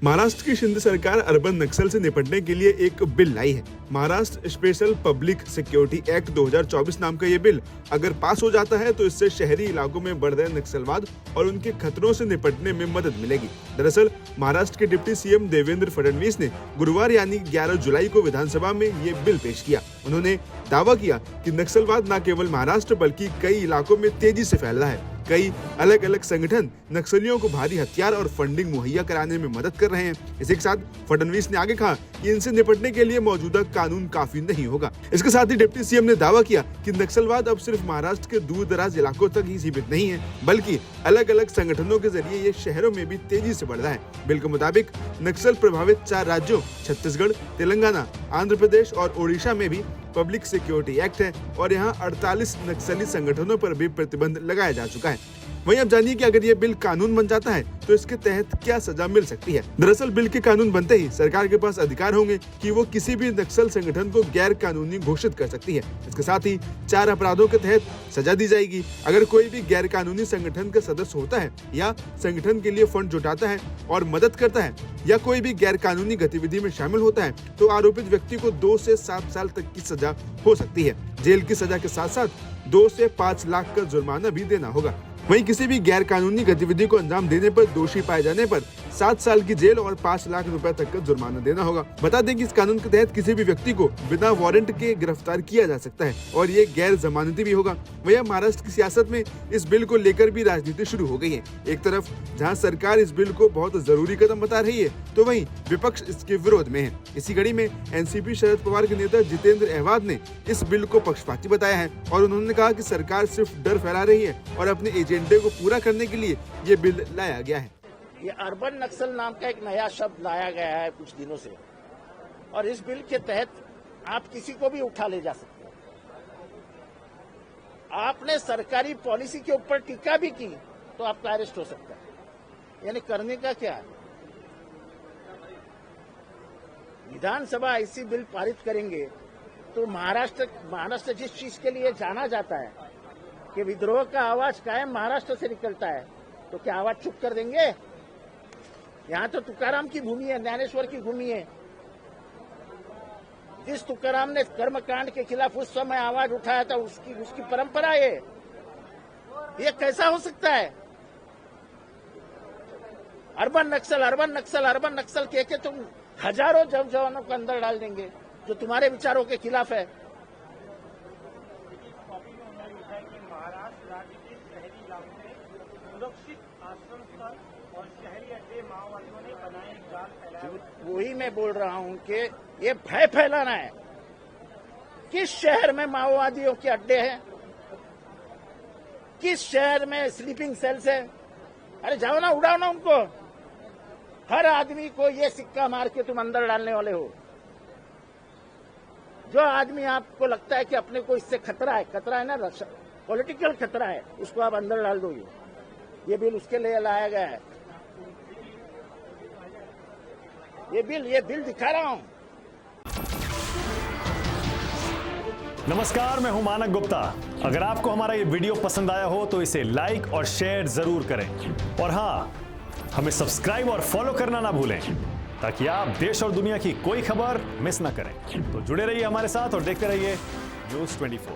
महाराष्ट्र की शिंदे सरकार अर्बन नक्सल से निपटने के लिए एक बिल लाई है। Maharashtra special public security act 2024 नाम का ये बिल अगर पास हो जाता है तो इससे शहरी इलाकों में बढ़ रहे नक्सलवाद और उनके खतरों से निपटने में मदद मिलेगी। दरअसल महाराष्ट्र के डिप्टी सीएम देवेंद्र फडणवीस ने गुरुवार यानी 11 जुलाई को विधानसभा में ये बिल पेश किया। उन्होंने दावा किया कि नक्सलवाद न केवल महाराष्ट्र बल्कि कई इलाकों में तेजी से फैल रहा है। कई अलग अलग संगठन नक्सलियों को भारी हथियार और फंडिंग मुहैया कराने में मदद कर रहे हैं। इसी के साथ फडणवीस ने आगे कहा कि इनसे निपटने के लिए मौजूदा कानून काफी नहीं होगा। इसके साथ ही डिप्टी सीएम ने दावा किया कि नक्सलवाद अब सिर्फ महाराष्ट्र के दूर दराज इलाकों तक ही सीमित नहीं है, बल्कि अलग अलग संगठनों के जरिए ये शहरों में भी तेजी से बढ़ रहा है। बिल के मुताबिक नक्सल प्रभावित 4 राज्यों छत्तीसगढ़, तेलंगाना, आंध्र प्रदेश और ओडिशा में भी पब्लिक सिक्योरिटी एक्ट है और यहाँ 48 नक्सली संगठनों पर भी प्रतिबंध लगाया जा चुका है। वहीं अब जानिए कि अगर ये बिल कानून बन जाता है तो इसके तहत क्या सजा मिल सकती है। दरअसल बिल के कानून बनते ही सरकार के पास अधिकार होंगे कि वो किसी भी नक्सल संगठन को गैर कानूनी घोषित कर सकती है। इसके साथ ही 4 अपराधों के तहत सजा दी जाएगी। अगर कोई भी गैर कानूनी संगठन का सदस्य होता है या संगठन के लिए फंड जुटाता है और मदद करता है या कोई भी गैर कानूनी गतिविधि में शामिल होता है तो आरोपित व्यक्ति को 2 से 7 साल तक की सजा हो सकती है। जेल की सजा के साथ साथ 2 से 5 लाख का जुर्माना भी देना होगा। वहीं किसी भी गैर कानूनी गतिविधि को अंजाम देने पर दोषी पाए जाने पर 7 साल की जेल और 5 लाख रुपए तक का जुर्माना देना होगा। बता दें कि इस कानून के तहत किसी भी व्यक्ति को बिना वारंट के गिरफ्तार किया जा सकता है और ये गैर जमानती भी होगा। वहीं महाराष्ट्र की सियासत में इस बिल को लेकर भी राजनीति शुरू हो गई है। एक तरफ जहां सरकार इस बिल को बहुत जरूरी कदम बता रही है तो वहीं विपक्ष इसके विरोध में है। इसी कड़ी में एनसीपी शरद पवार के नेता जितेंद्र अहवाद ने इस बिल को पक्षपाती बताया है और उन्होंने कहा कि सरकार सिर्फ डर फैला रही है और अपने एजेंडे को पूरा करने के लिए ये बिल लाया गया है। ये अर्बन नक्सल नाम का एक नया शब्द लाया गया है कुछ दिनों से और इस बिल के तहत आप किसी को भी उठा ले जा सकते हैं। आपने सरकारी पॉलिसी के ऊपर टीका भी की तो आपका अरेस्ट हो सकता है। यानी करने का क्या है? विधानसभा ऐसी बिल पारित करेंगे तो महाराष्ट्र जिस चीज के लिए जाना जाता है कि विद्रोह का आवाज कायम महाराष्ट्र से निकलता है, तो क्या आवाज चुप कर देंगे? यहाँ तो तुकाराम की भूमि है, ज्ञानेश्वर की भूमि है। जिस तुकाराम ने कर्मकांड के खिलाफ उस समय आवाज उठाया था उसकी परंपरा है। ये कैसा हो सकता है? अर्बन नक्सल कह के तुम हजारों जवानों को अंदर डाल देंगे जो तुम्हारे विचारों के खिलाफ है। महाराष्ट्र राज्य के शहरी इलाकों में सुरक्षित आश्रम स्थल और शहरी अड्डे माओवादियों ने बनाए जाल फैलाया। वही मैं बोल रहा हूं कि ये भय फैलाना है। किस शहर में माओवादियों के अड्डे हैं? किस शहर में स्लीपिंग सेल्स है? अरे जाओ ना, उड़ाओ ना उनको। हर आदमी को ये सिक्का मार के तुम अंदर डालने वाले हो। जो आदमी आपको लगता है कि अपने को इससे खतरा है ना, पॉलिटिकल खतरा है, उसको आप अंदर डाल दोगे। ये बिल उसके लिए लाया गया है। ये बिल दिखा रहा हूं। नमस्कार, मैं हूं मानक गुप्ता। अगर आपको हमारा ये वीडियो पसंद आया हो तो इसे लाइक और शेयर जरूर करें और हाँ, हमें सब्सक्राइब और फॉलो करना ना भूलें ताकि आप देश और दुनिया की कोई खबर मिस ना करें। तो जुड़े रहिए हमारे साथ और देखते रहिए न्यूज़ 24।